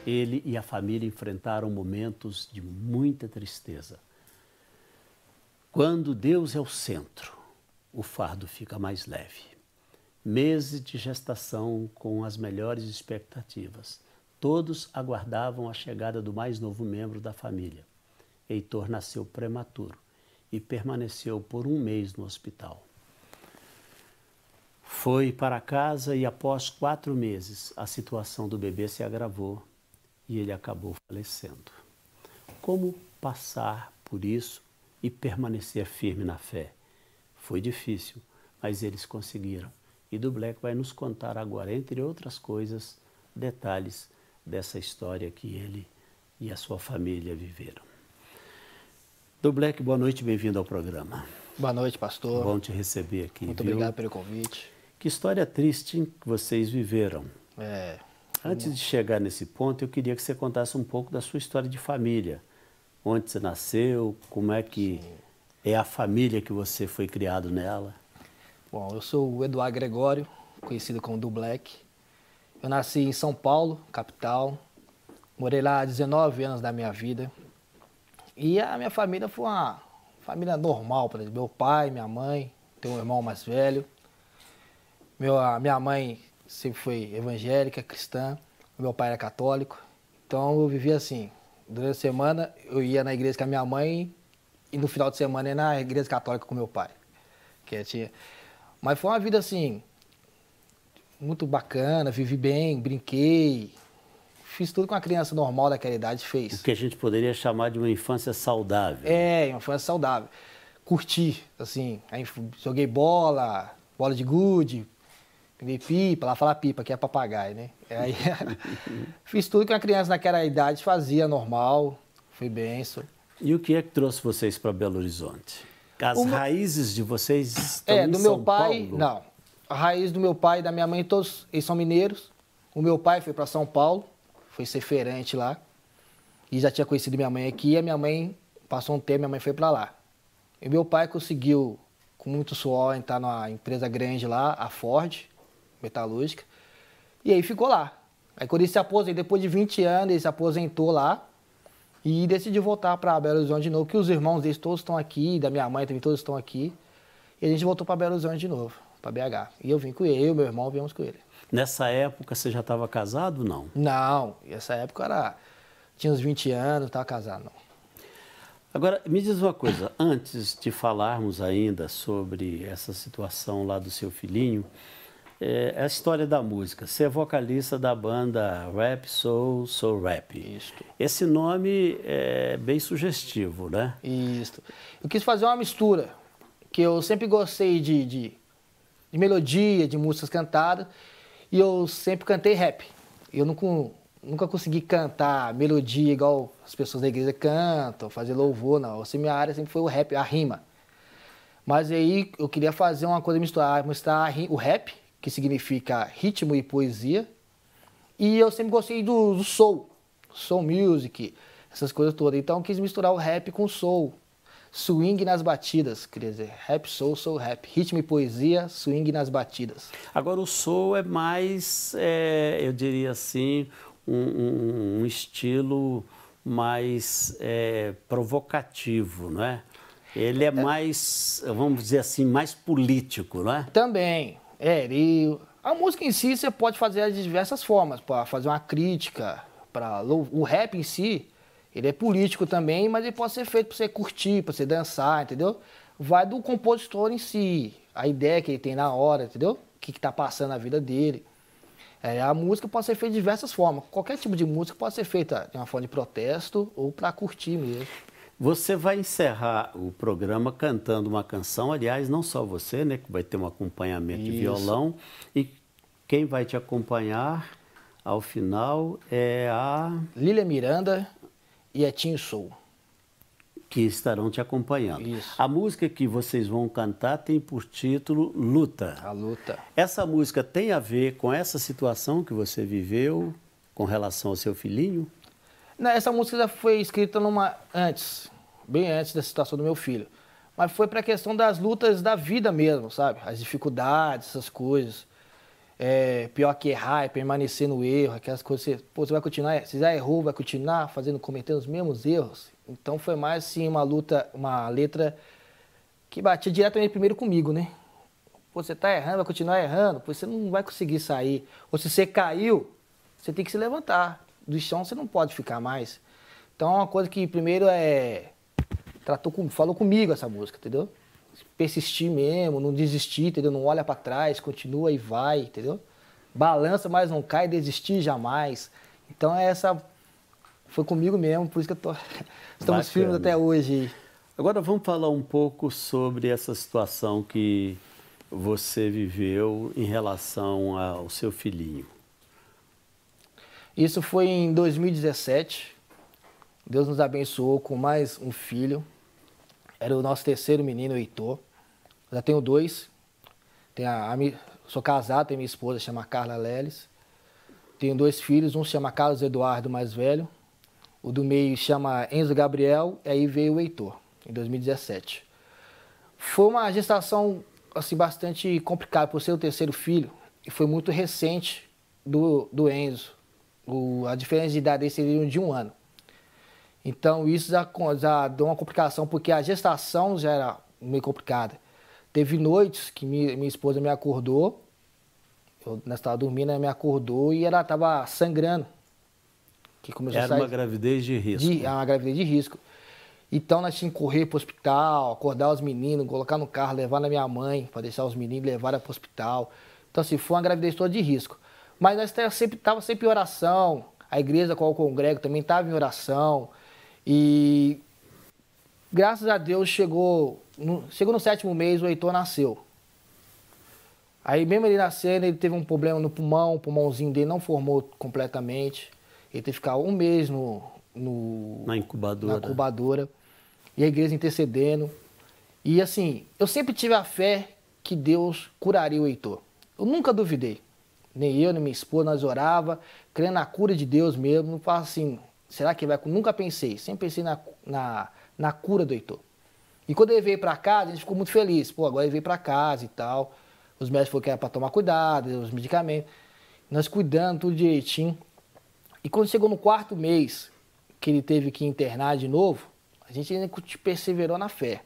ele e a família enfrentaram momentos de muita tristeza. Quando Deus é o centro, o fardo fica mais leve. Meses de gestação com as melhores expectativas. Todos aguardavam a chegada do mais novo membro da família. Heitor nasceu prematuro e permaneceu por 1 mês no hospital. Foi para casa e após 4 meses a situação do bebê se agravou e ele acabou falecendo. Como passar por isso e permanecer firme na fé? Foi difícil, mas eles conseguiram. E do Black vai nos contar agora, entre outras coisas, detalhes dessa história que ele e a sua família viveram. Do Black, boa noite, bem-vindo ao programa. Boa noite, pastor. Bom te receber aqui. Muito obrigado pelo convite. Que história triste, hein, que vocês viveram. Antes de chegar nesse ponto, eu queria que você contasse um pouco da sua história de família. Onde você nasceu, como é que é a família que você foi criado nela? Bom, eu sou o Eduardo Gregório, conhecido como Do Black. Eu nasci em São Paulo, capital. Morei lá 19 anos da minha vida. E a minha família foi uma família normal, por exemplo. Meu pai, minha mãe, tenho um irmão mais velho. Minha mãe sempre foi evangélica, cristã. Meu pai era católico. Então eu vivia assim. Durante a semana eu ia na igreja com a minha mãe e no final de semana ia na igreja católica com meu pai. Mas foi uma vida assim, muito bacana, vivi bem, brinquei. Fiz tudo que uma criança normal daquela idade fez. O que a gente poderia chamar de uma infância saudável. Uma infância saudável. Curti, assim. Aí joguei bola de gude, peguei pipa, lá fala pipa, que é papagaio, né? Aí fiz tudo que uma criança naquela idade fazia, normal, fui benção. E o que é que trouxe vocês para Belo Horizonte? As raízes de vocês estão em do São meu pai, Paulo? Não. A raiz do meu pai e da minha mãe, todos eles são mineiros. O meu pai foi para São Paulo, foi ser feirante lá. E já tinha conhecido minha mãe aqui, e a minha mãe passou um tempo, minha mãe foi para lá. E meu pai conseguiu, com muito suor, entrar numa empresa grande lá, a Ford, metalúrgica. E aí ficou lá. Aí quando ele se aposentou, depois de 20 anos, ele se aposentou lá e decidiu voltar para Belo Horizonte de novo, que os irmãos deles todos estão aqui, da minha mãe também todos estão aqui. E a gente voltou para Belo Horizonte de novo, para BH. E eu vim com ele, eu e meu irmão viemos com ele. Nessa época você já estava casado ou não? Não, nessa época tinha uns 20 anos, não estava casado não. Agora, me diz uma coisa, antes de falarmos ainda sobre essa situação lá do seu filhinho, a história da música. Você é vocalista da banda Rap Soul Soul Rap. Isso. Esse nome é bem sugestivo, né? Isso. Eu quis fazer uma mistura, que eu sempre gostei de melodia, de músicas cantadas, e eu sempre cantei rap. Eu nunca consegui cantar melodia igual as pessoas da igreja cantam, fazer louvor, não. Assim, minha área sempre foi o rap, a rima. Mas aí eu queria fazer uma coisa, misturar o rap, que significa ritmo e poesia, e eu sempre gostei do soul music, essas coisas todas. Então eu quis misturar o rap com soul, swing nas batidas, quer dizer, rap, soul rap, ritmo e poesia, swing nas batidas. Agora o soul é mais, eu diria assim, um estilo mais provocativo, não é? Ele é mais, vamos dizer assim, mais político, não é? Também. A música em si você pode fazer de diversas formas, para fazer uma crítica, o rap em si, ele é político também, mas ele pode ser feito para você curtir, para você dançar, entendeu? Vai do compositor em si, a ideia que ele tem na hora, entendeu? O que está passando na vida dele. A música pode ser feita de diversas formas. Qualquer tipo de música pode ser feita de uma forma de protesto ou para curtir mesmo. Você vai encerrar o programa cantando uma canção, aliás, não só você, né, que vai ter um acompanhamento de violão, e quem vai te acompanhar ao final é a... Lília Miranda e Etinho Soul. Que estarão te acompanhando. Isso. A música que vocês vão cantar tem por título Luta. A Luta. Essa música tem a ver com essa situação que você viveu com relação ao seu filhinho? Essa música já foi escrita bem antes da situação do meu filho. Mas foi para a questão das lutas da vida mesmo, sabe? As dificuldades, essas coisas. pior que errar, é permanecer no erro, aquelas coisas, você vai continuar, você já errou, vai continuar cometendo os mesmos erros. Então foi mais assim uma letra que batia diretamente primeiro comigo, né? Pô, você tá errando, vai continuar errando, pô, você não vai conseguir sair. Ou se você caiu, você tem que se levantar. Do chão você não pode ficar mais. Então é uma coisa que primeiro falou comigo essa música, entendeu? Persistir mesmo, não desistir, entendeu? Não olha pra trás, continua e vai, entendeu? Balança, mas não cai, desistir jamais. Então foi comigo mesmo, por isso que estamos firmes até hoje. Agora vamos falar um pouco sobre essa situação que você viveu em relação ao seu filhinho. Isso foi em 2017. Deus nos abençoou com mais um filho. Era o nosso terceiro menino, o Heitor. Eu já tenho 2. Sou casado, tenho minha esposa, chama Carla Leles. Tenho 2 filhos, um se chama Carlos Eduardo, mais velho. O do meio chama Enzo Gabriel, e aí veio o Heitor, em 2017. Foi uma gestação assim, bastante complicada por ser o terceiro filho, e foi muito recente do Enzo. A diferença de idade dele seria de 1 ano. Então isso já deu uma complicação, porque a gestação já era meio complicada. Teve noites que minha esposa me acordou, eu estava dormindo, ela me acordou e ela estava sangrando. Que começou era uma gravidez de risco. Uma gravidez de risco. Então nós tínhamos que correr para o hospital, acordar os meninos, colocar no carro, levar na minha mãe, para deixar os meninos levar para o hospital. Então assim, foi uma gravidez toda de risco. Mas nós estávamos sempre em oração, a igreja com a qual eu congrego também estava em oração. E graças a Deus chegou no 7º mês, o Heitor nasceu. Aí mesmo ele nascendo, ele teve um problema no pulmão, o pulmãozinho dele não formou completamente. Ele teve que ficar 1 mês na incubadora. E a igreja intercedendo. E assim, eu sempre tive a fé que Deus curaria o Heitor. Eu nunca duvidei. Nem eu, nem minha esposa, nós orava, crendo na cura de Deus mesmo. Não falo assim, será que vai? Nunca pensei. Sempre pensei na cura do Heitor. E quando ele veio para casa, a gente ficou muito feliz. Pô, agora ele veio para casa e tal. Os médicos falaram que era para tomar cuidado, os medicamentos. Nós cuidando, tudo direitinho. E quando chegou no 4º mês, que ele teve que internar de novo, a gente ainda perseverou na fé.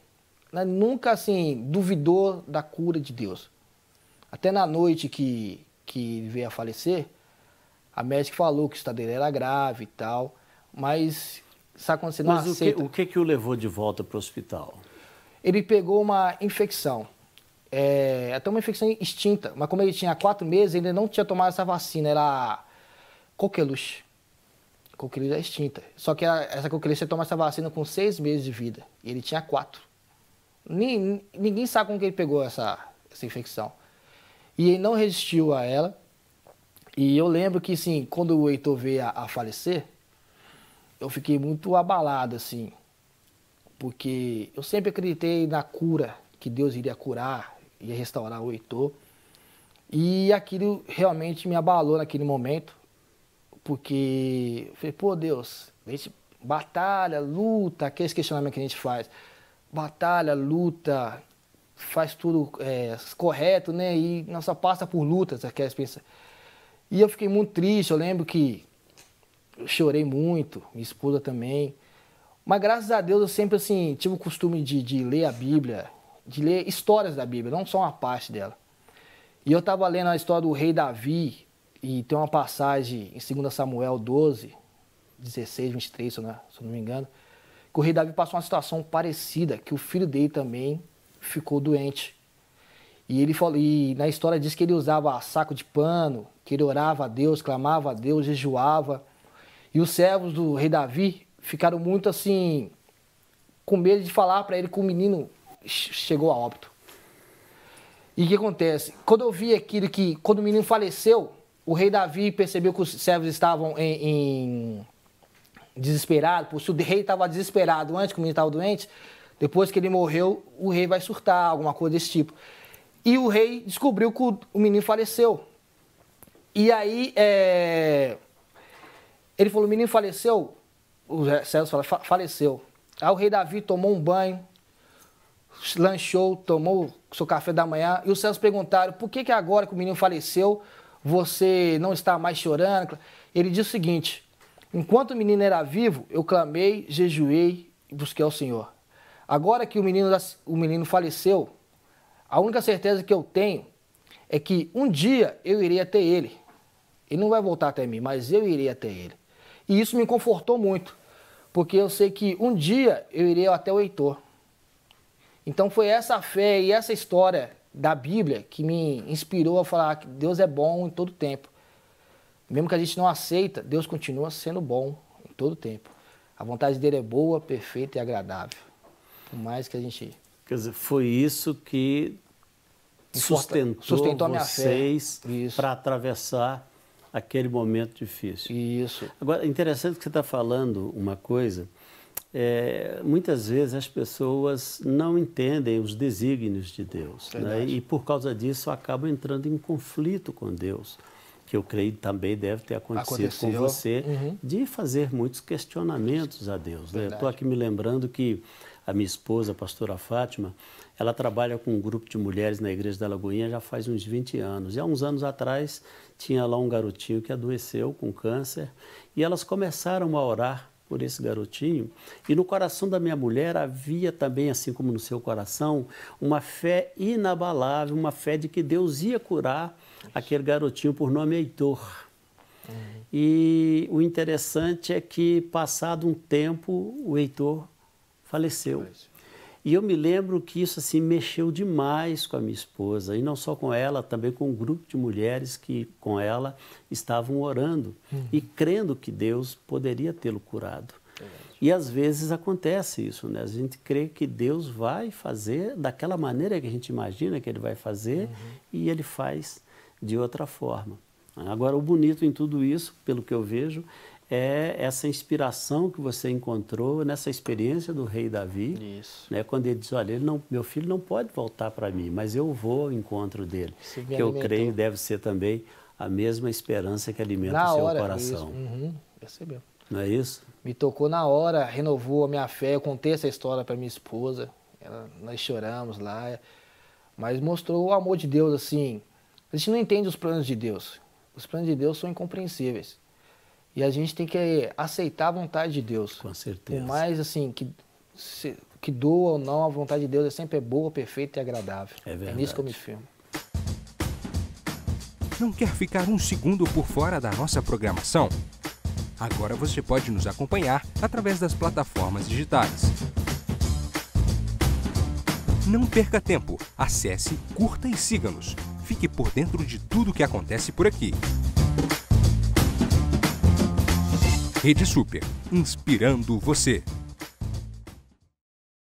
Nós nunca, assim, duvidou da cura de Deus. Até na noite que ele veio a falecer, a médica falou que o estado dele era grave e tal, mas sabe quando você não aceita... Mas o que o levou de volta para o hospital? Ele pegou uma infecção, até uma infecção extinta, mas como ele tinha 4 meses, ele não tinha tomado essa vacina, era coqueluche. Coqueluche é extinta. Só que essa coqueluche você toma essa vacina com 6 meses de vida, e ele tinha 4. Ninguém sabe como que ele pegou essa infecção. E ele não resistiu a ela. E eu lembro que, assim, quando o Heitor veio a falecer, eu fiquei muito abalado, assim, porque eu sempre acreditei na cura, que Deus iria curar, ia restaurar o Heitor. E aquilo realmente me abalou naquele momento, porque eu falei, pô, Deus, a gente batalha, luta, aqueles questionamentos que a gente faz, batalha, luta, faz tudo correto, né? E nós só passa por lutas, aquelas pensas. E eu fiquei muito triste, eu lembro que eu chorei muito, minha esposa também. Mas graças a Deus eu sempre assim, tive o costume de ler a Bíblia, de ler histórias da Bíblia, não só uma parte dela. E eu estava lendo a história do rei Davi, e tem uma passagem em 2 Samuel 12, 16, 23, se eu não me engano, que o rei Davi passou uma situação parecida, que o filho dele também ficou doente. E ele falou, e na história diz que ele usava saco de pano, que ele orava a Deus, clamava a Deus, jejuava. E os servos do rei Davi ficaram muito assim, com medo de falar para ele que o menino chegou a óbito. E o que acontece? Quando eu vi aquilo que, quando o menino faleceu, o rei Davi percebeu que os servos estavam em desesperado, porque se o rei estava desesperado antes que o menino estava doente, depois que ele morreu, o rei vai surtar, alguma coisa desse tipo. E o rei descobriu que o menino faleceu. E aí, ele falou, o menino faleceu? Os servos falaram, faleceu. Aí o rei Davi tomou um banho, lanchou, tomou seu café da manhã, e os servos perguntaram, por que agora que o menino faleceu, você não está mais chorando. Ele diz o seguinte: enquanto o menino era vivo, eu clamei, jejuei e busquei ao Senhor. Agora que o menino faleceu, a única certeza que eu tenho é que um dia eu irei até ele. Ele não vai voltar até mim, mas eu irei até ele. E isso me confortou muito, porque eu sei que um dia eu irei até o Heitor. Então foi essa fé e essa história da Bíblia que me inspirou a falar que Deus é bom em todo tempo. Mesmo que a gente não aceita, Deus continua sendo bom em todo tempo. A vontade dele é boa, perfeita e agradável. Por mais que a gente... Quer dizer, foi isso que sustentou a minha vocês para atravessar aquele momento difícil. Isso. Agora, interessante que você está falando uma coisa, muitas vezes as pessoas não entendem os desígnios de Deus, né? E por causa disso acabam entrando em conflito com Deus, que eu creio também deve ter acontecido com você, de fazer muitos questionamentos a Deus, né? Eu estou aqui me lembrando que a minha esposa, a pastora Fátima, ela trabalha com um grupo de mulheres na Igreja da Lagoinha já faz uns 20 anos. E há uns anos atrás tinha lá um garotinho que adoeceu com câncer e elas começaram a orar por esse garotinho. E no coração da minha mulher havia também, assim como no seu coração, uma fé inabalável, uma fé de que Deus ia curar aquele garotinho por nome Heitor. E o interessante é que, passado um tempo, o Heitor faleceu. E eu me lembro que isso assim mexeu demais com a minha esposa, e não só com ela, também com um grupo de mulheres que com ela estavam orando e crendo que Deus poderia tê-lo curado. E às vezes acontece isso, né? A gente crê que Deus vai fazer daquela maneira que a gente imagina que Ele vai fazer e Ele faz de outra forma. Agora, o bonito em tudo isso, pelo que eu vejo, é essa inspiração que você encontrou nessa experiência do rei Davi, né, quando ele diz, olha, meu filho não pode voltar para mim, mas eu vou ao encontro dele. Que eu creio deve ser também a mesma esperança que alimenta o seu coração. Percebeu. Não é isso? Me tocou na hora, renovou a minha fé, eu contei essa história para minha esposa, nós choramos lá, mas mostrou o amor de Deus, assim. A gente não entende os planos de Deus, os planos de Deus são incompreensíveis. E a gente tem que aceitar a vontade de Deus. Com certeza. Por mais assim, que doa ou não, a vontade de Deus é sempre boa, perfeita e agradável. É verdade. É nisso que eu me firmo. Não quer ficar um segundo por fora da nossa programação? Agora você pode nos acompanhar através das plataformas digitais. Não perca tempo. Acesse, curta e siga-nos. Fique por dentro de tudo o que acontece por aqui. Rede Super, inspirando você.